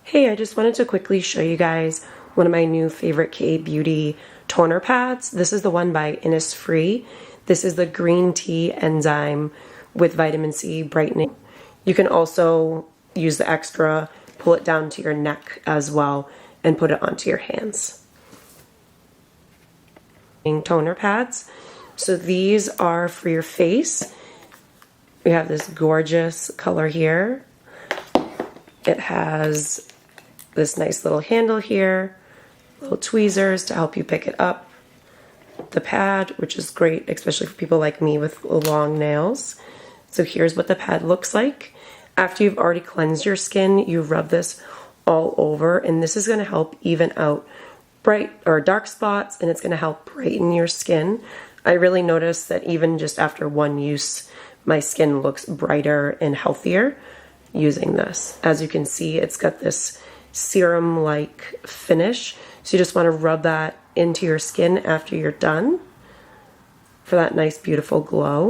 Hey, I just wanted to quickly show you guys one of my new favorite K-Beauty toner pads. This is the one by Innisfree. This is the green tea enzyme with vitamin C brightening. You can also use the extra, pull it down to your neck as well, and put it onto your hands. Toner pads. So these are for your face. We have this gorgeous color here. It has this nice little handle here, little tweezers to help you pick it up. The pad, which is great, especially for people like me with long nails. So here's what the pad looks like. After you've already cleansed your skin, you rub this all over, and this is going to help even out bright or dark spots, and it's going to help brighten your skin. I really noticed that even just after one use, my skin looks brighter and healthier using this. As you can see, it's got this serum-like finish. So you just want to rub that into your skin after you're done for that nice, beautiful glow.